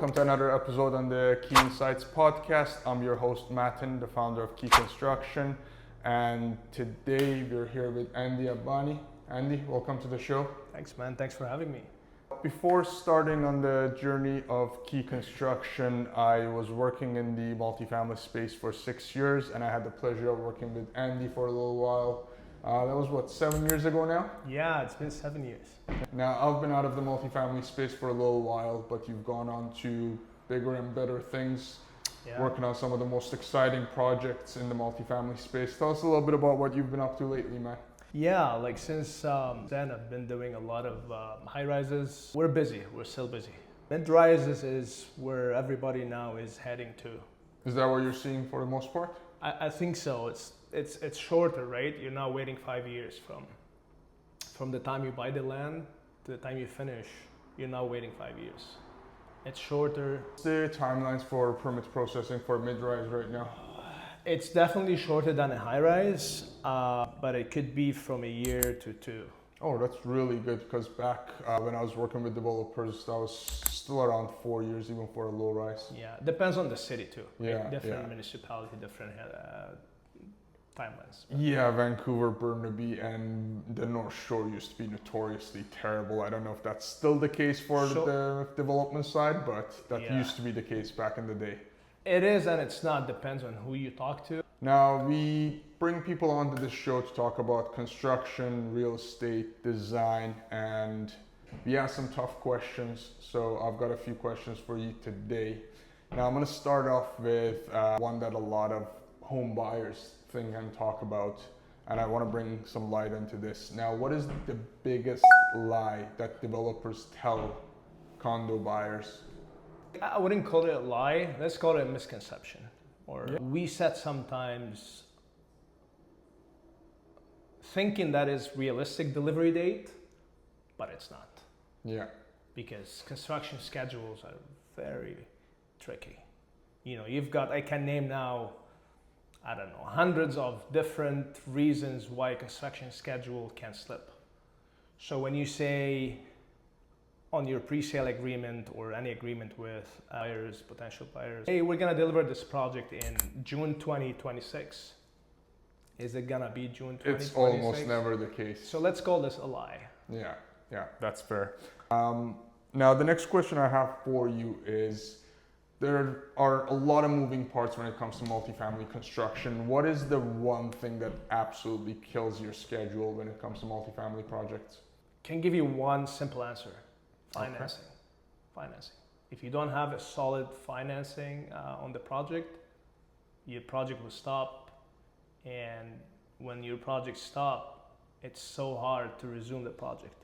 welcome to another episode on the Key Insights podcast. I'm your host, Matin, the founder of Key Construction. And today we're here with Andy Abani. Andy, welcome to the show. Thanks, man. Thanks for having me. Before starting on the journey of Key Construction, I was working in the multifamily space for 6 years, and I had the pleasure of working with Andy for a little while. That was 7 years ago now? Yeah, it's been 7 years. Now, I've been out of the multifamily space for a little while, but you've gone on to bigger and better things, working on some of the most exciting projects in the multifamily space. Tell us a little bit about what you've been up to lately, man. Yeah, since then I've been doing a lot of high rises. We're busy, we're still busy. Mid rises is where everybody now is heading to. Is that what you're seeing for the most part? I think so. It's shorter, right? You're now waiting 5 years from the time you buy the land to the time you finish. You're now waiting 5 years. It's shorter. What's the timelines for permit processing for mid-rise right now? It's definitely shorter than a high rise, but it could be from a year to two. Oh, that's really good, because back when I was working with developers, that was still around 4 years, even for a low rise. Yeah, depends on the city too. Right? Yeah, different municipality, different timelines. Yeah, Vancouver, Burnaby, and the North Shore used to be notoriously terrible. I don't know if that's still the case for the development side, but that used to be the case back in the day. It is and it's not, depends on who you talk to. Now, we bring people onto this show to talk about construction, real estate, design, and we ask some tough questions. So I've got a few questions for you today. Now, I'm going to start off with one that a lot of home buyers think and talk about, and I want to bring some light into this. Now, what is the biggest lie that developers tell condo buyers? I wouldn't call it a lie, let's call it a misconception. Or we set sometimes thinking that is realistic delivery date, but it's not. Yeah. Because construction schedules are very tricky. You know, you've got, I can name now, I don't know, hundreds of different reasons why a construction schedule can slip. So when you say on your pre-sale agreement or any agreement with buyers, potential buyers, hey, we're gonna deliver this project in June 2026. Is it gonna be June 2026? It's almost never the case. So let's call this a lie. Yeah, that's fair. Now, the next question I have for you is, there are a lot of moving parts when it comes to multifamily construction. What is the one thing that absolutely kills your schedule when it comes to multifamily projects? Can give you one simple answer. Financing. Okay. Financing. If you don't have a solid financing on the project, your project will stop. And when your project stops, it's so hard to resume the project.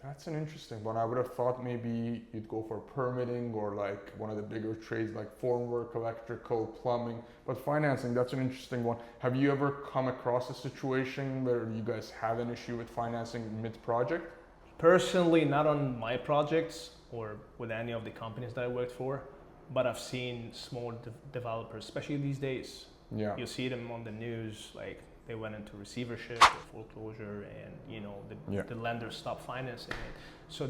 That's an interesting one. I would have thought maybe you'd go for permitting or like one of the bigger trades like formwork, electrical, plumbing. But financing, that's an interesting one. Have you ever come across a situation where you guys have an issue with financing mid-project? Personally, not on my projects or with any of the companies that I worked for, but I've seen small developers, especially these days. Yeah. You see them on the news, like they went into receivership or foreclosure, and you know the lender stopped financing it. So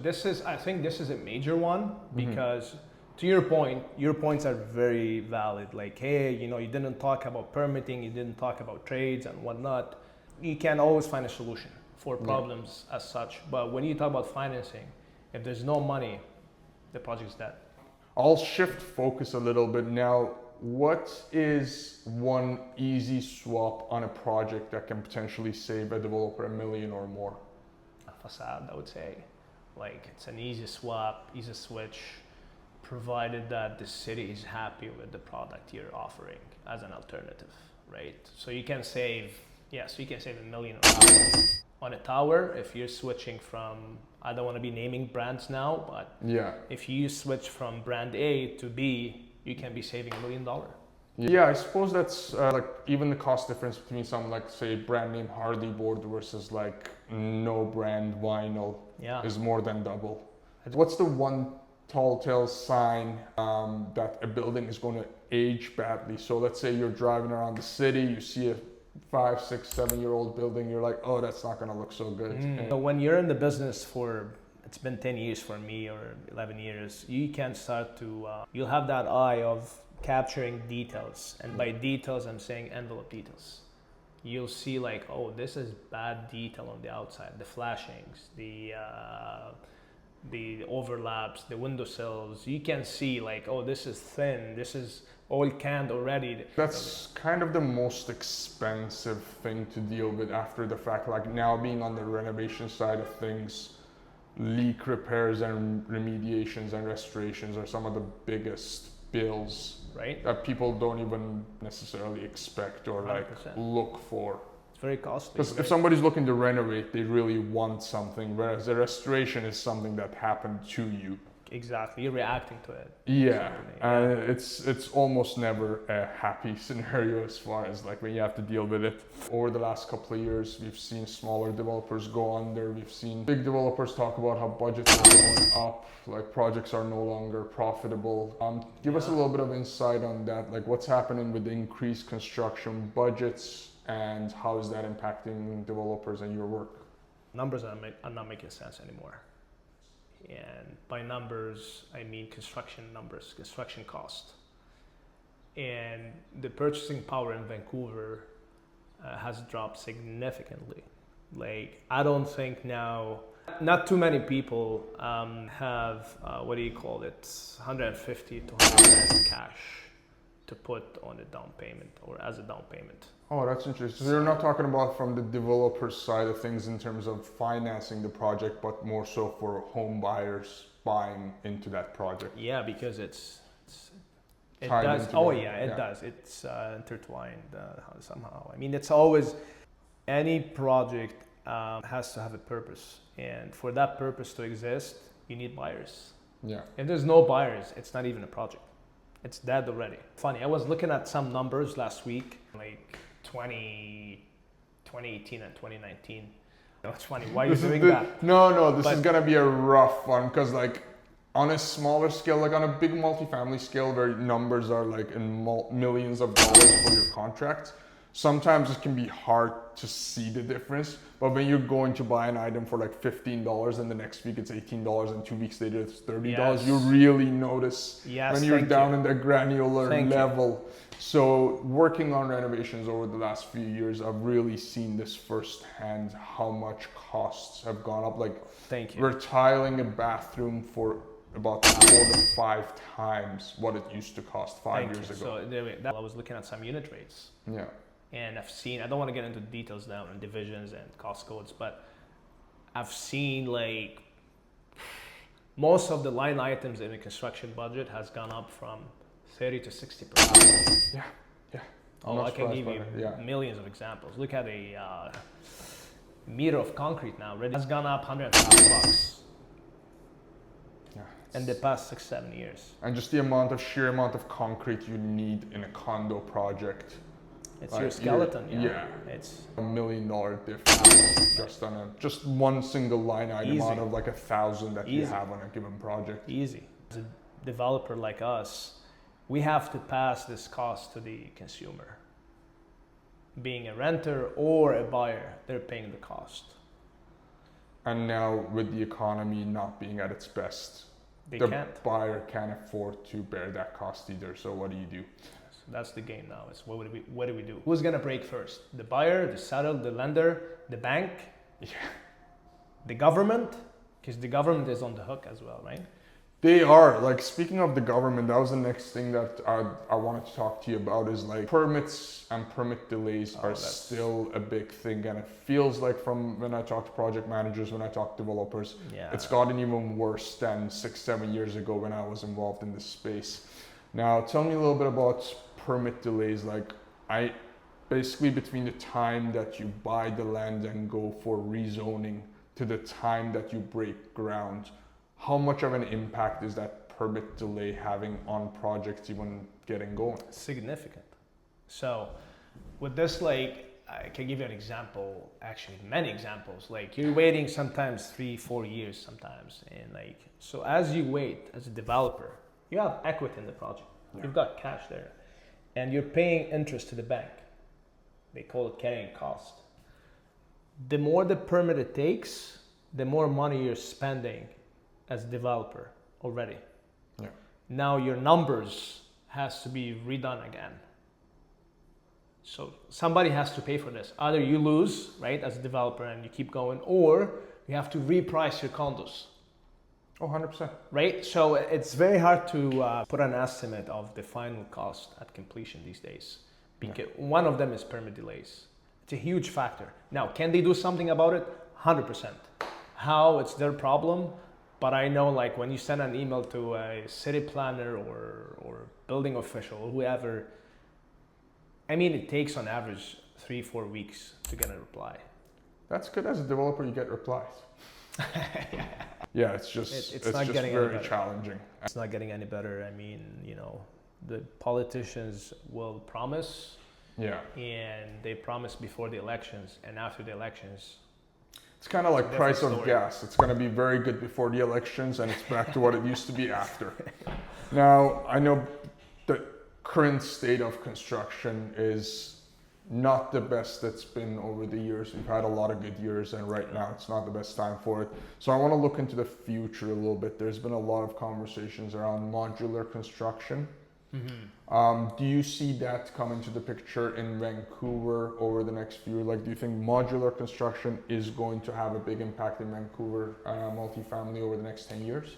I think this is a major one, because to your point, your points are very valid. Like, hey, you know, you didn't talk about permitting, you didn't talk about trades and whatnot. You can always find a solution for problems as such, but when you talk about financing, if there's no money, the project's dead. I'll shift focus a little bit now. What is one easy swap on a project that can potentially save a developer $1 million or more? A facade, I would say. Like, it's an easy swap, easy switch, provided that the city is happy with the product you're offering as an alternative, right? So you can save $1 million on a tower if you're switching from, I don't want to be naming brands now, but if you switch from brand A to B, you can be saving $1 million. Yeah, I suppose that's like even the cost difference between some, like, say, brand name Hardy board versus like no brand vinyl is more than double. What's the one tall tale sign that a building is going to age badly? So let's say you're driving around the city, you see a 5, 6, 7-year-old building, you're like, oh, that's not going to look so good. So when you're in the business for it's been 10 years for me or 11 years, you can start to, you'll have that eye of capturing details. And by details, I'm saying envelope details. You'll see like, oh, this is bad detail on the outside, the flashings, the overlaps, the windowsills. You can see like, oh, this is thin, this is all canned already. That's kind of the most expensive thing to deal with after the fact. Like now being on the renovation side of things, leak repairs and remediations and restorations are some of the biggest bills, right? That people don't even necessarily expect or 100%. like look for. It's very costly. Because if somebody's looking to renovate, they really want something, whereas the restoration is something that happened to you. Exactly, you're reacting to it. Yeah, and it's almost never a happy scenario as far as like when you have to deal with it. Over the last couple of years, we've seen smaller developers go under. We've seen big developers talk about how budgets are going up, like projects are no longer profitable. Give us a little bit of insight on that, like what's happening with the increased construction budgets and how is that impacting developers and your work? Numbers are not making sense anymore. And by numbers, I mean construction numbers, construction cost. And the purchasing power in Vancouver has dropped significantly. Like, I don't think now, not too many people have, what do you call it, 150 to 100 cash to put on a down payment or as a down payment. Oh, that's interesting. So you're not talking about from the developer side of things in terms of financing the project, but more so for home buyers buying into that project. Yeah, because it Tied does. into Oh the- yeah, it does. It's intertwined somehow. I mean, it's always any project has to have a purpose, and for that purpose to exist, you need buyers. Yeah. If there's no buyers, it's not even a project. It's dead already. Funny, I was looking at some numbers last week, like 2018 and 2019. It's funny, why are you doing that? No, this is gonna be a rough one because like on a smaller scale, like on a big multifamily scale where numbers are like in millions of dollars for your contract, sometimes it can be hard to see the difference. But when you're going to buy an item for like $15 and the next week it's $18 and 2 weeks later it's $30, Yes. you really notice Yes, when you're thank down you. in the granular Thank you. level. So working on renovations over the last few years, I've really seen this firsthand, how much costs have gone up. Like Thank you. we're tiling a bathroom for about 4 to 5 times what it used to cost 5 years ago. So anyway, I was looking at some unit rates. Yeah. And I've seen, I don't want to get into details now and divisions and cost codes, but I've seen like most of the line items in the construction budget has gone up from 30 to 60%. Yeah. Oh, I can give you Yeah. millions of examples. Look at a meter of concrete now. It has gone up $150 Yeah. in the past 6-7 years. And just the sheer amount of concrete you need in a condo project. It's Like, your skeleton, you're- yeah. yeah. It's $1 million difference just on just one single line item Easy. out of like 1,000 that you Easy. have on a given project. easy. As a developer like us, we have to pass this cost to the consumer. Being a renter or a buyer, they're paying the cost. And now with the economy not being at its best, They the can't. buyer can't afford to bear that cost either. So what do you do? So that's the game now. Is what do we do? Who's gonna break first? The buyer, the seller, the lender, the bank, Yeah. the government? Because the government is on the hook as well, right? They are. Like, speaking of the government, that was the next thing that I wanted to talk to you about is like permits and permit delays are that's- still a big thing. And it feels like from when I talk to project managers, when I talk to developers, Yeah. it's gotten even worse than 6-7 years ago when I was involved in this space. Now, tell me a little bit about permit delays. Like, basically between the time that you buy the land and go for rezoning to the time that you break ground, how much of an impact is that permit delay having on projects even getting going? Significant. So with this, like, I can give you an example, actually many examples. Like, you're waiting sometimes 3-4 years sometimes, and like, so as you wait as a developer, you have equity in the project. Yeah. You've got cash there, and you're paying interest to the bank. They call it carrying cost. The more the permit it takes, the more money you're spending as developer already. Yeah. Now your numbers has to be redone again. So somebody has to pay for this. Either you lose, right, as a developer and you keep going, or you have to reprice your condos. Oh, 100%. Right? So it's very hard to put an estimate of the final cost at completion these days. Because one of them is permit delays. It's a huge factor. Now, can they do something about it? 100%. How? It's their problem. But I know, like, when you send an email to a city planner or building official or whoever, I mean, it takes on average 3-4 weeks to get a reply. That's good. As a developer, you get replies. Yeah, it's just it's not just getting very any challenging. It's not getting any better. I mean, you know, the politicians will promise, Yeah. and they promise before the elections, and after the elections, It's kind of like different price of story. gas. It's going to be very good before the elections, and it's back to what it used to be after. Now, I know the current state of construction is not the best that's been over the years. We've had a lot of good years, and right now it's not the best time for it. So I want to look into the future a little bit. There's been a lot of conversations around modular construction. Do you see that come into the picture in Vancouver over the next few? Like, do you think modular construction is going to have a big impact in Vancouver multifamily over the next 10 years?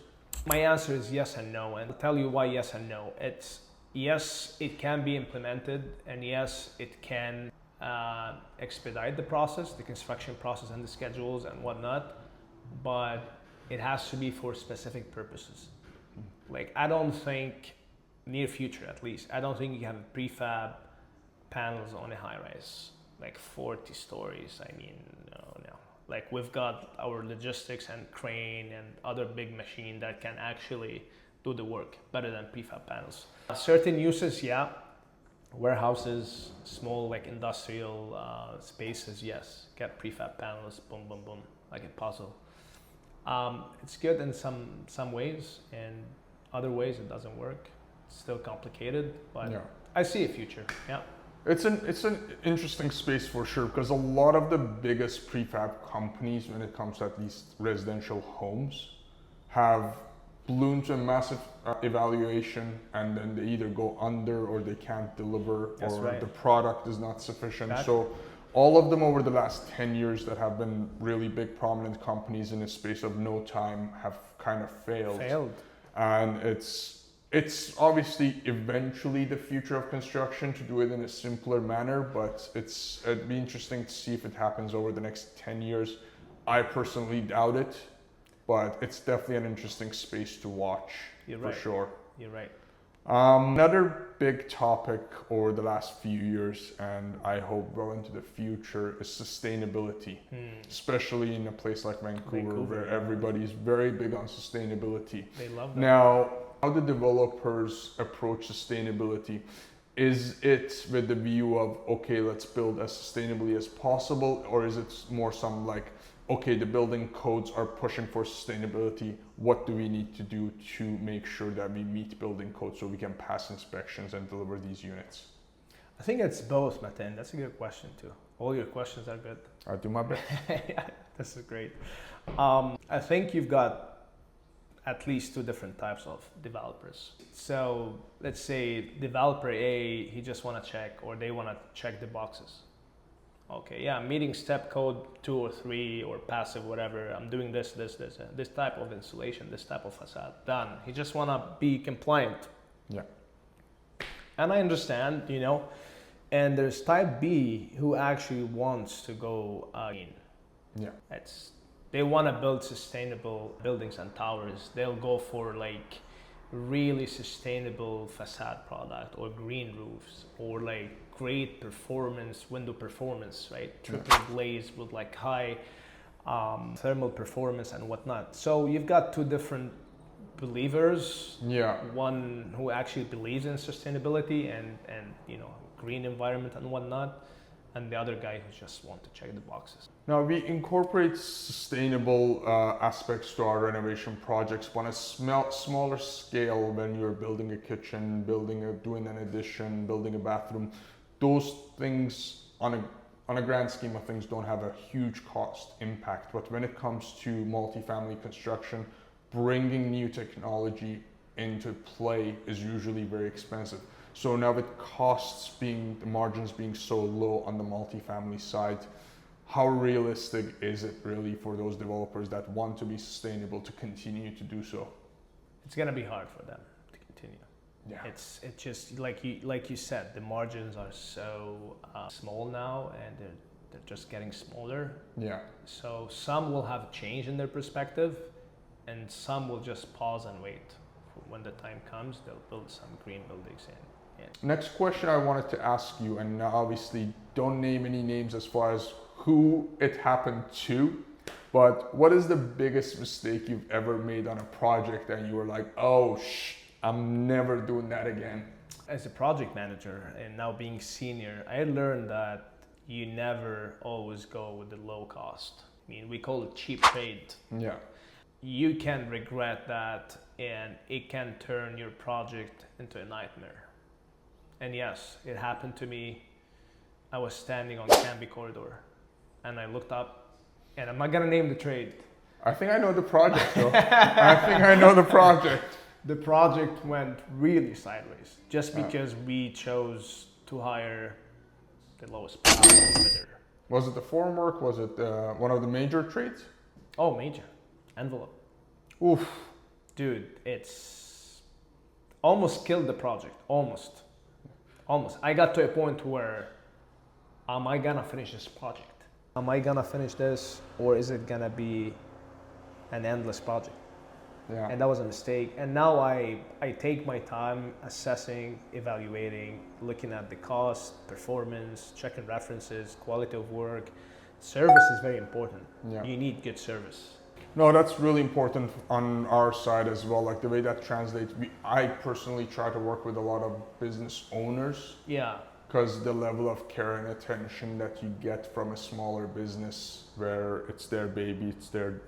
my answer is yes and no, and I'll tell you why yes and no. It's yes, it can be implemented, and yes, it can expedite the process, the construction process and the schedules and whatnot, but it has to be for specific purposes. Like, I don't think, near future at least, I don't think you can have prefab panels on a high rise, like 40 stories. I mean, no. Like, we've got our logistics and crane and other big machine that can actually do the work better than prefab panels. Certain uses, yeah. Warehouses, small like industrial spaces, yes. Get prefab panels, boom, boom, boom, like a puzzle. It's good in some ways, and other ways it doesn't work. It's still complicated, but Yeah. I see a future. Yeah. It's an interesting space for sure, because a lot of the biggest prefab companies, when it comes to at least residential homes, have ballooned to a massive evaluation, and then they either go under or they can't deliver, That's or right. the product is not sufficient. Exactly. So all of them over the last 10 years that have been really big prominent companies in a space of no time have kind of failed. And it's obviously eventually the future of construction to do it in a simpler manner, but it'd be interesting to see if it happens over the next 10 years. I personally doubt it, but it's definitely an interesting space to watch. You're for right. sure. You're right. Another big topic over the last few years, and I hope well into the future, is sustainability, especially in a place like Vancouver where yeah. everybody's very big on sustainability. They love that. Now, how the developers approach sustainability, is it with the view of, okay, let's build as sustainably as possible, or is it more some like, okay, the building codes are pushing for sustainability, what do we need to do to make sure that we meet building codes so we can pass inspections and deliver these units? I think it's both, Martin. That's a good question too. All your questions are good. I'll do my best. Yeah, this is great. I think you've got at least two different types of developers. So let's say developer A, he just want to check, or they want to check the boxes. Okay, yeah, I'm meeting step code 2 or 3 or passive, whatever. I'm doing this type of insulation, this type of facade. Done. He just want to be compliant. Yeah. And I understand, you know. And there's type B who actually wants to go in. Yeah. They want to build sustainable buildings and towers. They'll go for like really sustainable facade product, or green roofs, or like great performance, window performance, right? Triple glaze with like high thermal performance and whatnot. So you've got two different believers. Yeah. One who actually believes in sustainability and you know, green environment and whatnot, and the other guy who just wants to check the boxes. Now, we incorporate sustainable aspects to our renovation projects on a smaller scale. When you're building a kitchen, doing an addition, building a bathroom, those things on a grand scheme of things don't have a huge cost impact. But when it comes to multifamily construction, bringing new technology into play is usually very expensive. So now with the margins being so low on the multifamily side, how realistic is it really for those developers that want to be sustainable to continue to do so? It's gonna be hard for them to continue. Yeah. It's just like you said, the margins are so small now, and they're just getting smaller. Yeah. So some will have a change in their perspective, and some will just pause and wait. When the time comes, they'll build some green buildings in. Yeah. Next question I wanted to ask you, and obviously don't name any names as far as who it happened to, but what is the biggest mistake you've ever made on a project and you were like, oh, I'm never doing that again? As a project manager and now being senior, I learned that you never always go with the low cost. I mean, we call it cheap trade. Yeah. You can regret that, and it can turn your project into a nightmare. And yes, it happened to me. I was standing on Canby Corridor and I looked up, and I'm not gonna name the trade. I think I know the project though. I think I know the project. The project went really sideways just because we chose to hire the lowest bidder. Was it the formwork? Was it one of the major trades? Oh, major. Envelope. Oof. Dude, it's almost killed the project. Almost. I got to a point where, am I gonna finish this project? Am I gonna finish this, or is it gonna be an endless project? Yeah. And that was a mistake. And now I take my time assessing, evaluating, looking at the cost, performance, checking references, quality of work. Service is very important. Yeah. You need good service. No, that's really important on our side as well. Like the way that translates, I personally try to work with a lot of business owners. Yeah. Because the level of care and attention that you get from a smaller business where it's their baby, it's their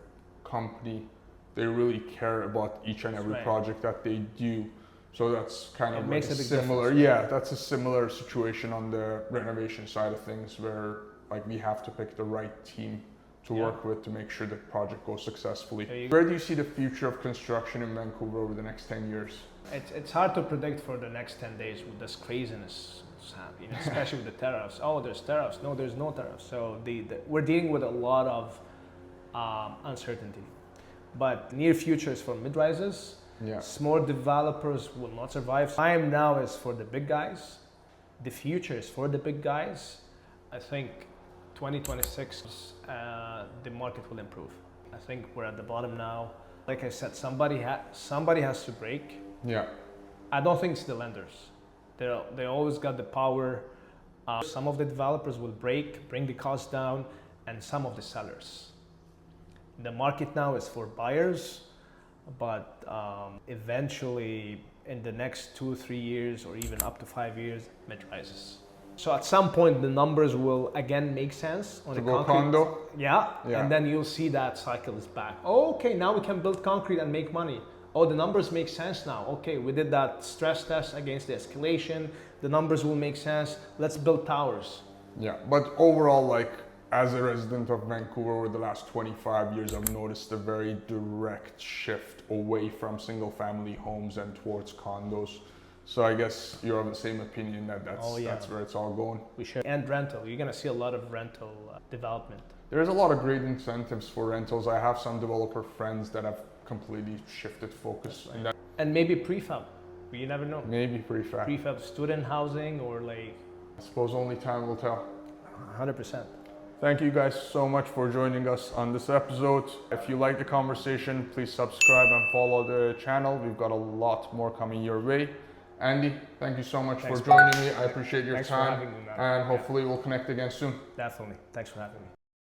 company, they really care about each and every project that they do. So that's kind of like a similar, that's a similar situation on the renovation side of things, where like we have to pick the right team to work with to make sure the project goes successfully. Where do you see the future of construction in Vancouver over the next 10 years? It's hard to predict for the next 10 days with this craziness happening, especially with the tariffs. Oh, there's tariffs. No, there's no tariffs. So we're dealing with a lot of uncertainty. But near future is for mid-rises. Yeah. Small developers will not survive. Time now is for the big guys. The future is for the big guys. I think 2026, the market will improve. I think we're at the bottom now. Like I said, somebody has to break. Yeah. I don't think it's the lenders. They always got the power. Some of the developers will bring the cost down, and some of the sellers. The market now is for buyers, but eventually in the next 2-3 years, or even up to 5 years, mid-rises. So at some point, the numbers will again make sense on to a go concrete. condo? Yeah, and then you'll see that cycle is back. Okay, now we can build concrete and make money. Oh, the numbers make sense now. Okay, we did that stress test against the escalation. The numbers will make sense. Let's build towers. Yeah, but overall, like as a resident of Vancouver over the last 25 years, I've noticed a very direct shift away from single family homes and towards condos. So I guess you're of the same opinion that that's where it's all going. We should. And rental. You're going to see a lot of rental development. There's a lot of great incentives for rentals. I have some developer friends that have completely shifted focus in that. And maybe prefab. You never know. Maybe prefab. Prefab student housing, or like... I suppose only time will tell. 100%. Thank you guys so much for joining us on this episode. If you like the conversation, please subscribe and follow the channel. We've got a lot more coming your way. Andy, thank you so much for joining me. I appreciate your time. For having me, man. And hopefully we'll connect again soon. Definitely. Thanks for having me.